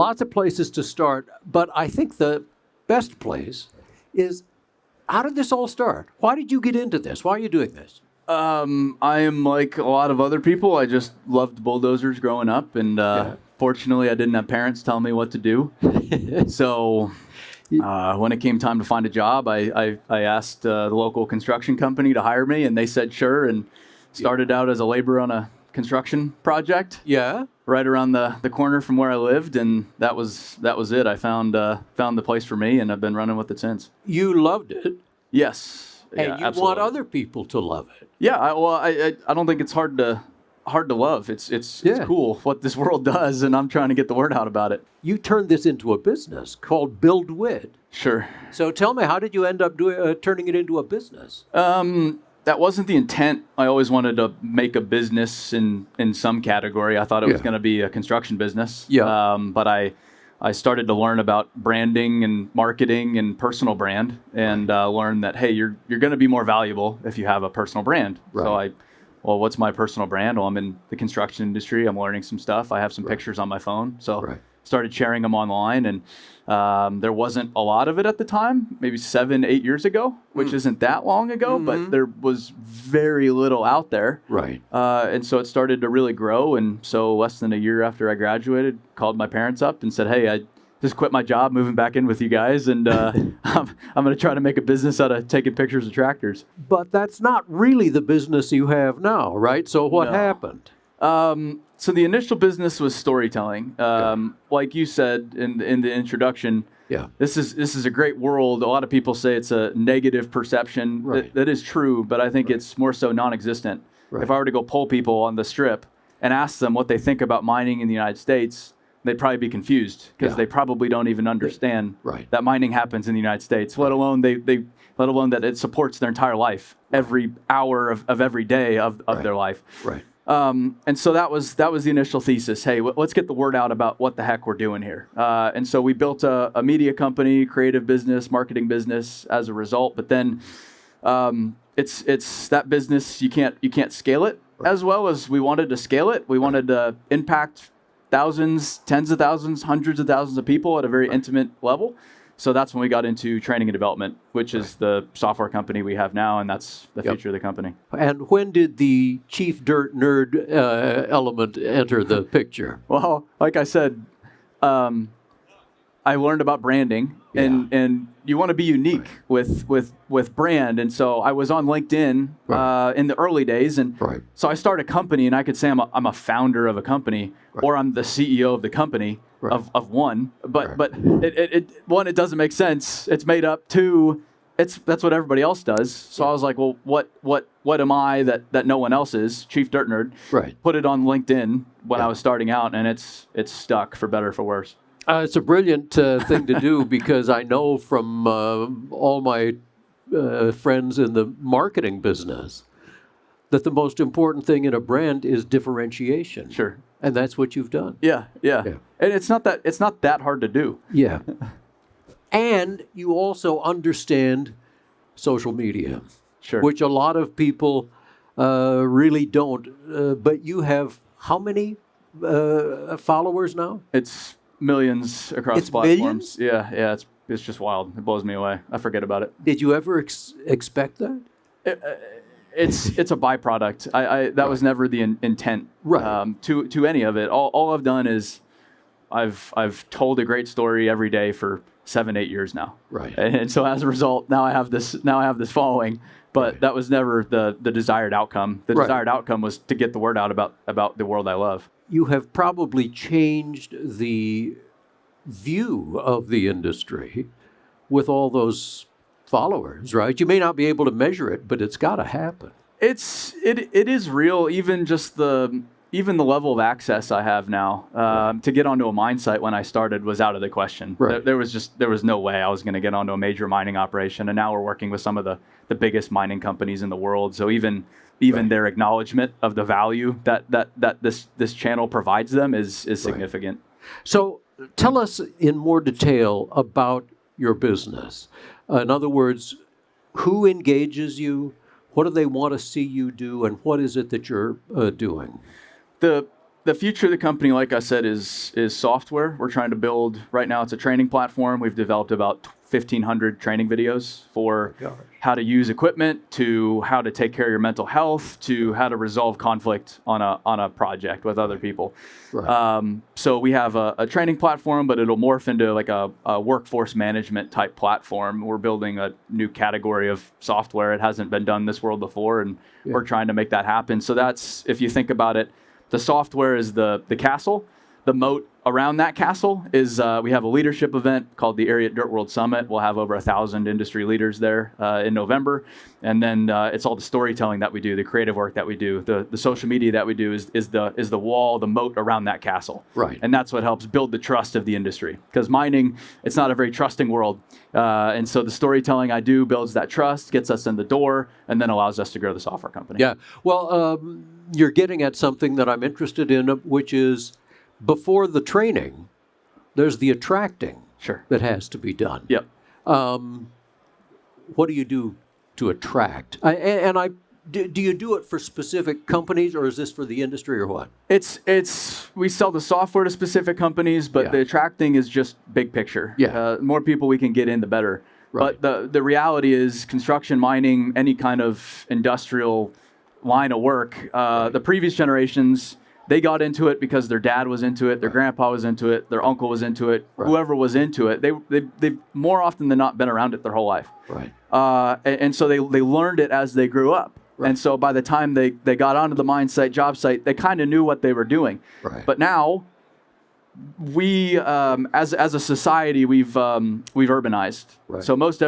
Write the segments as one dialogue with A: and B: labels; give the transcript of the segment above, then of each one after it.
A: Lots of places to start, but I think the best place is, how did this all start? Why did you get into this? Why are you doing this?
B: I am like a lot of other people. I just loved bulldozers growing up, and fortunately, I didn't have parents tell me what to do. So when it came time to find a job, I asked the local construction company to hire me, and they said sure, and started out as a laborer on a construction project.
A: Yeah.
B: Right around the corner from where I lived, and that was it. I found the place for me, and I've been running with it since.
A: You loved it.
B: Yes.
A: And you
B: absolutely.
A: want other people to love it.
B: Yeah, I don't think it's hard to love. It's cool what this world does, and I'm trying to get the word out about it.
A: You turned this into a business called Build Witt.
B: Sure.
A: So tell me, how did you end up turning it into a business?
B: That wasn't the intent. I always wanted to make a business in some category. I thought it was going to be a construction business.
A: Yeah.
B: But I started to learn about branding and marketing and personal brand, and learned that, hey, you're going to be more valuable if you have a personal brand.
A: Right.
B: So what's my personal brand? Well, I'm in the construction industry. I'm learning some stuff. I have some pictures on my phone. So started sharing them online, and there wasn't a lot of it at the time, maybe 7-8 years ago, which isn't that long ago, but there was very little out there.
A: Right.
B: And so it started to really grow. And so less than a year after I graduated, called my parents up and said, hey, I just quit my job, moving back in with you guys, and I'm going to try to make a business out of taking pictures of tractors.
A: But that's not really the business you have now, right? So what happened?
B: So the initial business was storytelling. Like you said in the introduction, this is a great world. A lot of people say it's a negative perception.
A: Right.
B: That is true, but I think it's more so non-existent.
A: Right.
B: If I were to go poll people on the Strip and ask them what they think about mining in the United States, they'd probably be confused because they probably don't even understand that mining happens in the United States, let alone let alone that it supports their entire life, every hour of every day of their life.
A: Right.
B: And so that was the initial thesis. Hey, let's get the word out about what the heck we're doing here. And so we built a media company, creative business, marketing business as a result. But then it's that business, you can't scale it as well as we wanted to scale it. We wanted to impact thousands, tens of thousands, hundreds of thousands of people at a very intimate level. So that's when we got into training and development, which is the software company we have now, and that's the future of the company.
A: And when did the chief dirt nerd element enter the picture?
B: Well, like I said, I learned about branding, and you want to be unique with brand. And so I was on LinkedIn in the early days, and so I started a company, and I could say I'm a founder of a company, or I'm the CEO of the company of one. But it doesn't make sense. It's made up. Two, that's what everybody else does. So I was like, well, what am I that no one else is? Chief Dirt Nerd.
A: Right.
B: Put it on LinkedIn when I was starting out, and it's stuck for better or for worse.
A: It's a brilliant thing to do because I know from all my friends in the marketing business that the most important thing in a brand is differentiation.
B: Sure.
A: And that's what you've done.
B: Yeah. And it's not that hard to do.
A: Yeah. And you also understand social media, which a lot of people really don't. But you have how many followers now?
B: It's millions across platforms. Millions? Yeah. It's just wild. It blows me away. I forget about it.
A: Did you ever expect that?
B: It's a byproduct. That was never the intent to any of it. All I've done is I've told a great story every day for 7-8 years now.
A: Right.
B: And so as a result, now I have this following. But that was never the desired outcome. The desired outcome was to get the word out about the world I love.
A: You have probably changed the view of the industry with all those followers, right? You may not be able to measure it, but it's got to happen.
B: It is real. Even the level of access I have now to get onto a mine site when I started was out of the question.
A: Right.
B: There was no way I was going to get onto a major mining operation, and now we're working with some of the biggest mining companies in the world. So even their acknowledgement of the value that this channel provides them is significant.
A: So tell us in more detail about your business. In other words, who engages you? What do they want to see you do? And what is it that you're doing?
B: The the future of the company, like I said, is software. We're trying to build, right now it's a training platform. We've developed about 1,500 training videos for how to use equipment, to how to take care of your mental health, to how to resolve conflict on a project with other people.
A: Right.
B: So we have a training platform, but it'll morph into like a workforce management type platform. We're building a new category of software. It hasn't been done in this world before, and we're trying to make that happen. So that's, if you think about it, the software is the castle. The moat around that castle is we have a leadership event called the Area Dirt World Summit. We'll have over 1,000 industry leaders there in November. And then it's all the storytelling that we do, the creative work that we do, the social media that we do is the wall, the moat around that castle.
A: Right.
B: And that's what helps build the trust of the industry. Because mining, it's not a very trusting world. And so the storytelling I do builds that trust, gets us in the door, and then allows us to grow the software company.
A: Yeah. Well, you're getting at something that I'm interested in, which is before the training, there's the attracting that has to be done.
B: Yep.
A: What do you do to attract? Do you do it for specific companies, or is this for the industry, or what?
B: We sell the software to specific companies, but the attracting is just big picture.
A: Yeah.
B: More people we can get in, the better.
A: Right.
B: But the reality is construction, mining, any kind of industrial line of work, the previous generations, they got into it because their dad was into it, their grandpa was into it, their uncle was into it, whoever was into it. They've more often than not been around it their whole life.
A: Right.
B: And so they learned it as they grew up. Right. And so by the time they got onto the mine site, job site, they kind of knew what they were doing.
A: Right.
B: But now, we as a society, we've urbanized.
A: Right.
B: So most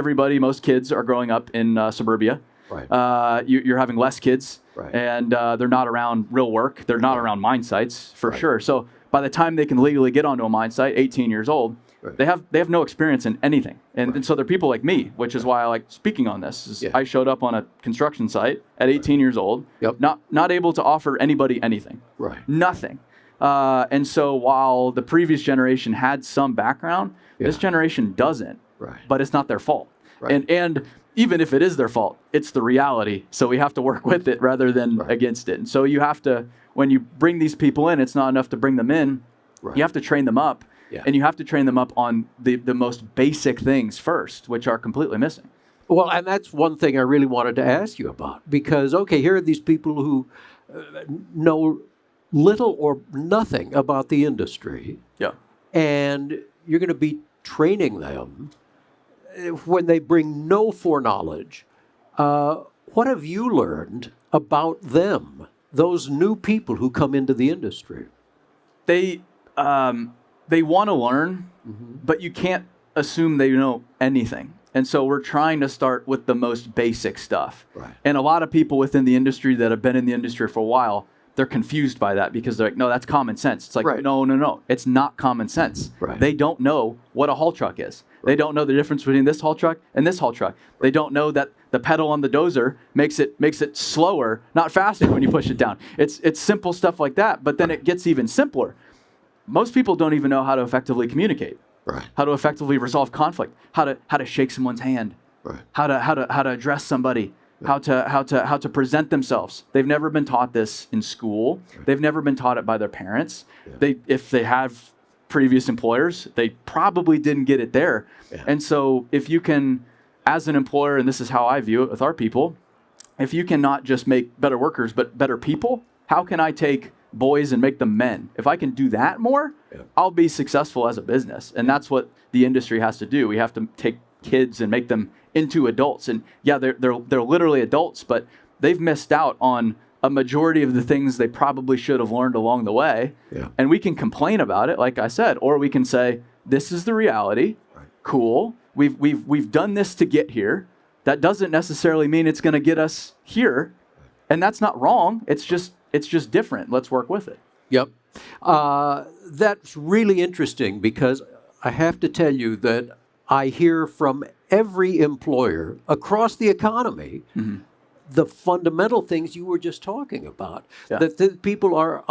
B: kids are growing up in suburbia.
A: Right.
B: You're having less kids,
A: right.
B: and they're not around real work. They're not around mine sites for sure. So by the time they can legally get onto a mine site, 18 years old, they have no experience in anything. And so they're people like me, which is why I like speaking on this. I showed up on a construction site at 18 years old, not able to offer anybody anything, nothing. And so while the previous generation had some background, this generation doesn't. But it's not their fault. And even if it is their fault, it's the reality. So we have to work with it rather than against it. And so you have to, when you bring these people in, it's not enough to bring them in. You have to train them up. And you have to train them up on the most basic things first, which are completely missing.
A: Well, and that's one thing I really wanted to ask you about. Because, okay, here are these people who know little or nothing about the industry.
B: Yeah.
A: And you're going to be training them when they bring no foreknowledge. What have you learned about them, those new people who come into the industry?
B: They want to learn, but you can't assume they know anything. And so we're trying to start with the most basic stuff. And a lot of people within the industry that have been in the industry for a while, they're confused by that because they're like, no, that's common sense. It's like, no, it's not common sense. They don't know what a haul truck is. They don't know the difference between this haul truck and this haul truck. They don't know that the pedal on the dozer makes it slower, not faster when you push it down. It's simple stuff like that, but then it gets even simpler. Most people don't even know how to effectively communicate, how to effectively resolve conflict, how to shake someone's hand, how to address somebody, how to present themselves. They've never been taught this in school. They've never been taught it by their parents. If they have previous employers, they probably didn't get it there. And so if you can, as an employer, and this is how I view it with our people, if you can not just make better workers, but better people, how can I take boys and make them men? If I can do that more, I'll be successful as a business. And that's what the industry has to do. We have to take kids and make them into adults. And they're literally adults, but they've missed out on a majority of the things they probably should have learned along the way. And we can complain about it, like I said, or we can say, this is the reality. Cool. We've done this to get here. That doesn't necessarily mean it's going to get us here. And that's not wrong. It's just different. Let's work with it.
A: Yep. That's really interesting because I have to tell you that I hear from every employer across the economy the fundamental things you were just talking about, that the people are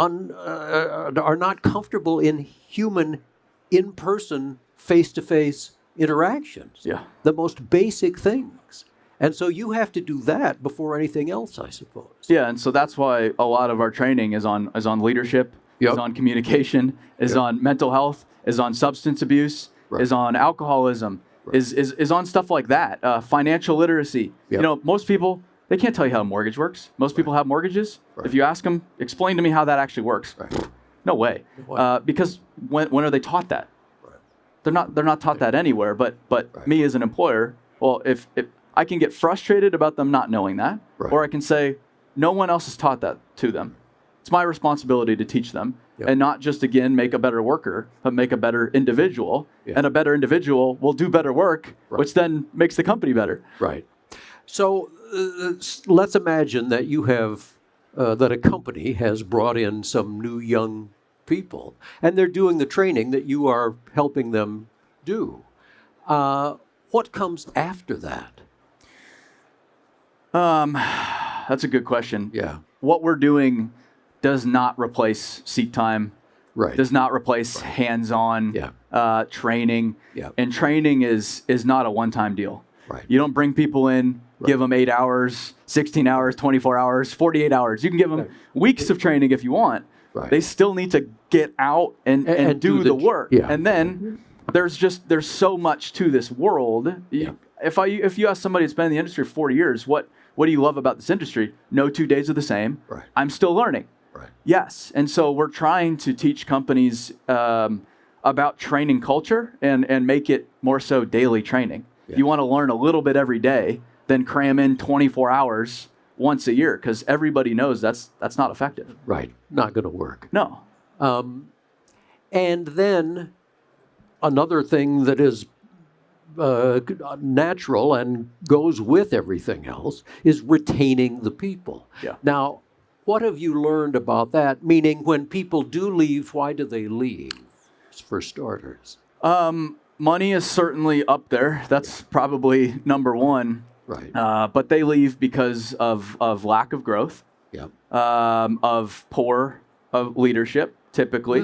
A: not comfortable in human, in-person, face-to-face interactions. The most basic things. And so you have to do that before anything else, I suppose.
B: And so that's why a lot of our training is on leadership, is on communication, is on mental health, is on substance abuse, is on alcoholism, is on stuff like that. Financial literacy. You know, most people, they can't tell you how a mortgage works. Most people have mortgages. If you ask them, explain to me how that actually works. No way. Because when are they taught that? They're not taught that anywhere. But me as an employer, well, if I can get frustrated about them not knowing that, or I can say, no one else has taught that to them. It's my responsibility to teach them, and not just, again, make a better worker, but make a better individual. And a better individual will do better work, which then makes the company better.
A: Right. So let's imagine that you have, that a company has brought in some new young people, and they're doing the training that you are helping them do. What comes after that?
B: That's a good question.
A: Yeah.
B: What we're doing does not replace seat time. Does not replace hands-on training. And training is not a one-time deal. You don't bring people in, give them 8 hours, 16 hours, 24 hours, 48 hours. You can give them weeks of training if you want. They still need to get out and do the work. And then there's so much to this world. If you ask somebody that's been in the industry for 40 years, what do you love about this industry? No 2 days are the same. I'm still learning. Yes. And so we're trying to teach companies about training culture and make it more so daily training. If you want to learn a little bit every day, then cram in 24 hours once a year, because everybody knows that's not effective.
A: Not going to work.
B: No.
A: And then another thing that is natural and goes with everything else is retaining the people. Now, what have you learned about that? Meaning, when people do leave, why do they leave, for starters?
B: Money is certainly up there. That's probably number one. But they leave because of lack of growth, of poor leadership, typically.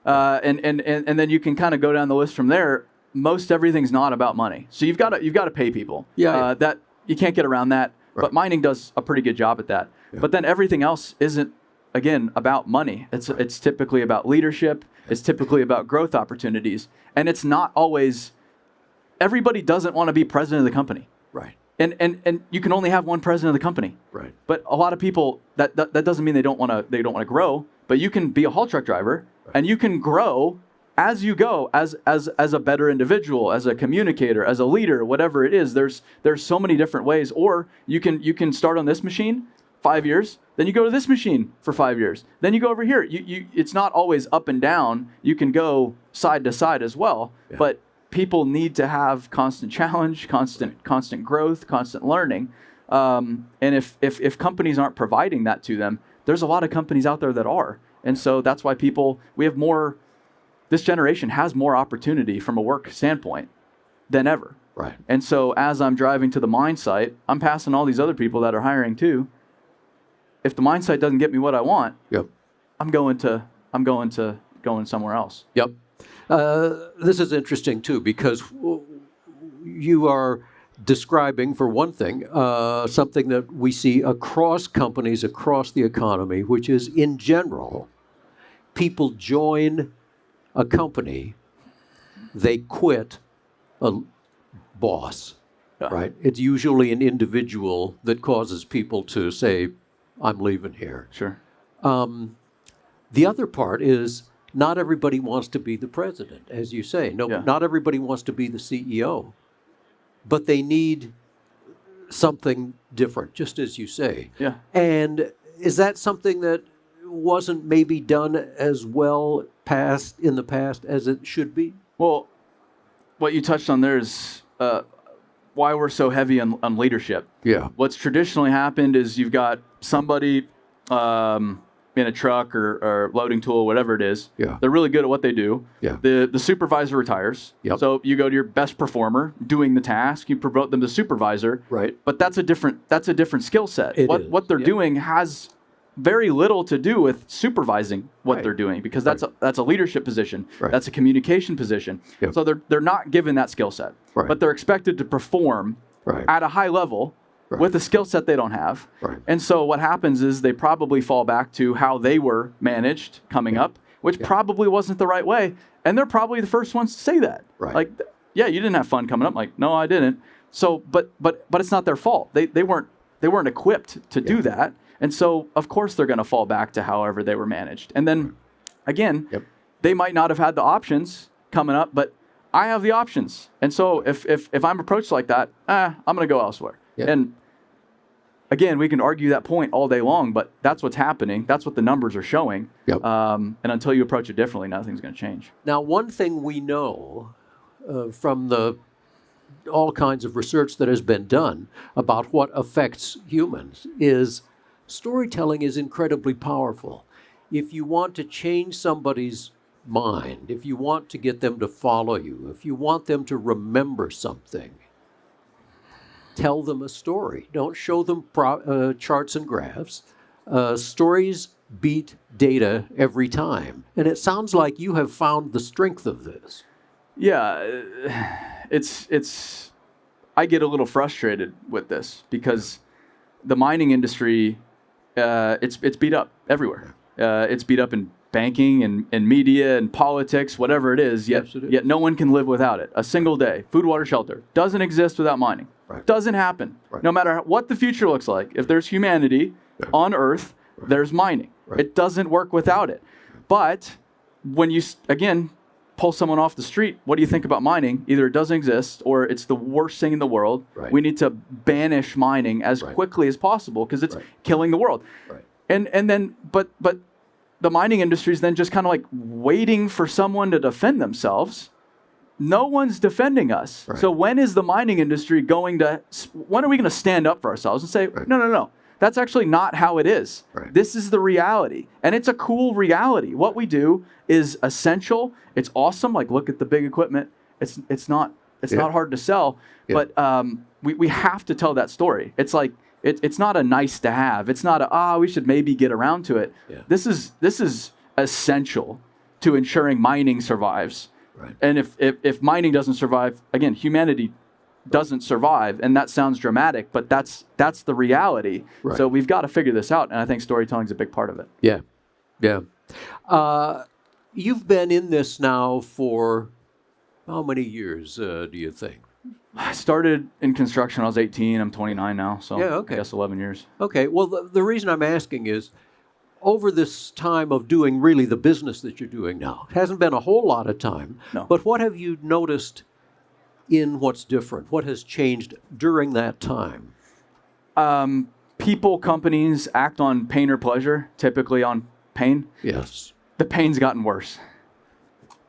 B: And then you can kind of go down the list from there. Most everything's not about money. So you've got to pay people. That you can't get around that. But mining does a pretty good job at that. But then everything else isn't, again, about money. It's typically about leadership. It's typically about growth opportunities. And it's not always, everybody doesn't want to be president of the company. And you can only have one president of the company. But a lot of people, that doesn't mean they don't want to grow. But you can be a haul truck driver, and you can grow as you go, as a better individual, as a communicator, as a leader, whatever it is. There's so many different ways. Or you can start on this machine 5 years, then you go to this machine for 5 years, then you go over here. It's not always up and down. You can go side to side as well. But people need to have constant challenge, constant growth, constant learning. And if companies aren't providing that to them, there's a lot of companies out there that are. And so that's why this generation has more opportunity from a work standpoint than ever. And so as I'm driving to the mine site, I'm passing all these other people that are hiring too. If the mine site doesn't get me what I want, I'm going somewhere else.
A: This is interesting too, because you are describing, for one thing, something that we see across companies, across the economy, which is, in general, people join a company, they quit a boss, It's usually an individual that causes people to say, I'm leaving here. The other part is, not everybody wants to be the president, as you say. Not everybody wants to be the CEO. But they need something different, just as you say. And is that something that wasn't maybe done as well in the past as it should be?
B: Well, what you touched on there is why we're so heavy on leadership. What's traditionally happened is you've got somebody in a truck or loading tool, whatever it is. They're really good at what they do. The supervisor retires. So you go to your best performer doing the task. You promote them to supervisor. But that's a different skill set. What they're doing has very little to do with supervising what they're doing, because that's a leadership position. That's a communication position. So they're not given that skill set. But they're expected to perform at a high level with a skill set they don't have.
A: Right.
B: And so what happens is they probably fall back to how they were managed coming up, which probably wasn't the right way. And they're probably the first ones to say that.
A: Right.
B: Like, yeah, you didn't have fun coming up. Like, no, I didn't. So, but it's not their fault. They weren't equipped to do that. And so, of course, they're going to fall back to however they were managed. And then, again, they might not have had the options coming up, but I have the options. And so if I'm approached like that, I'm going to go elsewhere. Yep. And again, we can argue that point all day long, but that's what's happening. That's what the numbers are showing.
A: Yep.
B: And until you approach it differently, nothing's going to change.
A: Now, one thing we know from all kinds of research that has been done about what affects humans is storytelling is incredibly powerful. If you want to change somebody's mind, if you want to get them to follow you, if you want them to remember something, tell them a story. Don't show them charts and graphs. Stories beat data every time. And it sounds like you have found the strength of this.
B: Yeah, I get a little frustrated with this because the mining industry, it's beat up everywhere. It's beat up in banking and media and politics, whatever it is, yet no one can live without it. A single day, food, water, shelter, doesn't exist without mining. Right. Doesn't happen. Right. No matter what the future looks like. If there's humanity on Earth, there's mining. Right. It doesn't work without it. But when you, again, pull someone off the street, what do you think about mining? Either it doesn't exist or it's the worst thing in the world. Right. We need to banish mining as quickly as possible because it's killing the world. Right. And then, but the mining industry is then just kind of like waiting for someone to defend themselves. No one's defending us. Right. So when is the mining industry when are we going to stand up for ourselves and say, no, that's actually not how it is. Right. This is the reality. And it's a cool reality. What we do is essential. It's awesome. Like, look at the big equipment. It's not hard to sell, but we have to tell that story. It's like, it's not a nice to have. It's not we should maybe get around to it. Yeah. This is essential to ensuring mining survives. Right. And if mining doesn't survive, again, humanity doesn't survive, and that sounds dramatic, but that's the reality. Right. So we've got to figure this out, and I think storytelling is a big part of it.
A: Yeah. You've been in this now for how many years, do you think?
B: I started in construction when I was 18. I'm 29 now, so I guess 11 years.
A: Okay. Well, the reason I'm asking is, over this time of doing really the business that you're doing now, it hasn't been a whole lot of time, but what have you noticed in what's different? What has changed during that time?
B: People, companies act on pain or pleasure, typically on pain.
A: Yes.
B: The pain's gotten worse.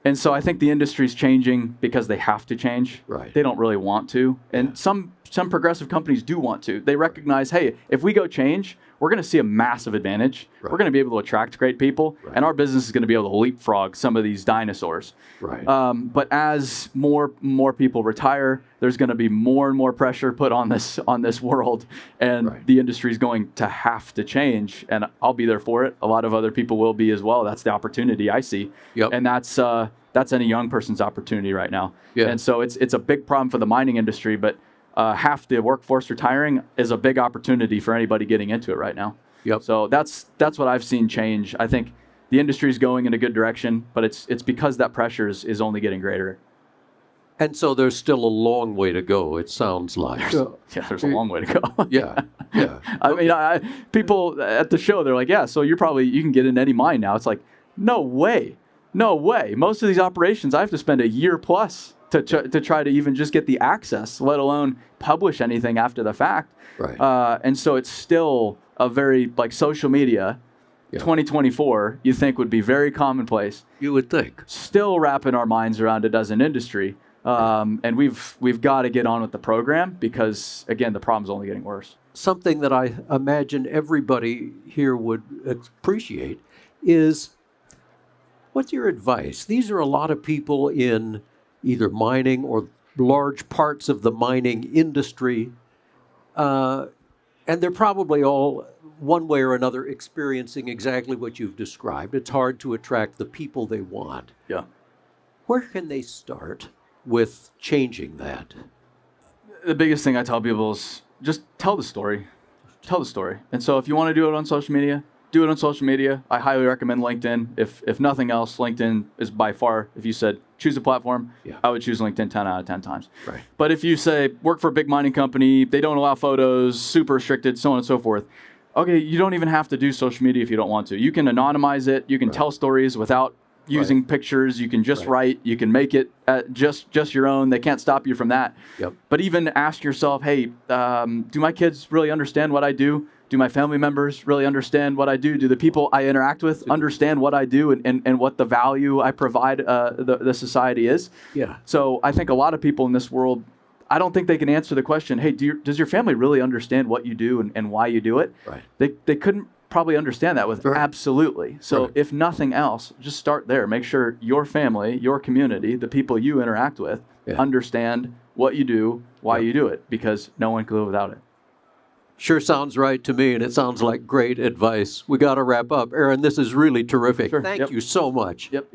B: And so I think the industry's changing because they have to change. Right. They don't really want to. And some progressive companies do want to. They recognize, hey, if we go change, we're going to see a massive advantage. Right. We're going to be able to attract great people, and our business is going to be able to leapfrog some of these dinosaurs. Right. But as more people retire, there's going to be more and more pressure put on this world, and the industry is going to have to change. And I'll be there for it. A lot of other people will be as well. That's the opportunity I see, and that's any young person's opportunity right now. Yeah. And so it's a big problem for the mining industry, but half the workforce retiring is a big opportunity for anybody getting into it right now. Yep. So that's what I've seen change. I think the industry is going in a good direction, but it's because that pressure is only getting greater.
A: And so there's still a long way to go, it sounds like.
B: There's a long way to go.
A: Yeah.
B: I mean, people at the show, they're like, so you can get in any mine now. It's like, no way. Most of these operations, I have to spend a year plus to try to even just get the access, let alone publish anything after the fact. Right. And so it's still a very, like, social media, 2024, you think would be very commonplace.
A: You would think.
B: Still wrapping our minds around it as an industry. And we've got to get on with the program because, again, the problem's only getting worse.
A: Something that I imagine everybody here would appreciate is, what's your advice? These are a lot of people in either mining or large parts of the mining industry, and they're probably all, one way or another, experiencing exactly what you've described. It's hard to attract the people they want.
B: Yeah.
A: Where can they start with changing that?
B: The biggest thing I tell people is just tell the story. Tell the story. And so if you want to do it on social media, do it on social media. I highly recommend LinkedIn. If nothing else, LinkedIn is by far, if you said choose a platform, I would choose LinkedIn 10 out of 10 times.
A: Right.
B: But if you say work for a big mining company, they don't allow photos, super restricted, so on and so forth. Okay, you don't even have to do social media if you don't want to. You can anonymize it. You can tell stories without using pictures. You can just write. You can make it just your own. They can't stop you from that.
A: Yep.
B: But even ask yourself, hey, do my kids really understand what I do? Do my family members really understand what I do? Do the people I interact with understand what I do and what the value I provide the society is?
A: Yeah.
B: So I think a lot of people in this world, I don't think they can answer the question, hey, does your family really understand what you do and why you do it?
A: Right.
B: They couldn't probably understand that with absolutely. So if nothing else, just start there. Make sure your family, your community, the people you interact with understand what you do, why you do it, because no one could live without it.
A: Sure sounds right to me, and it sounds like great advice. We got to wrap up. Aaron, this is really terrific.
B: Sure.
A: Thank you so much.
B: Yep.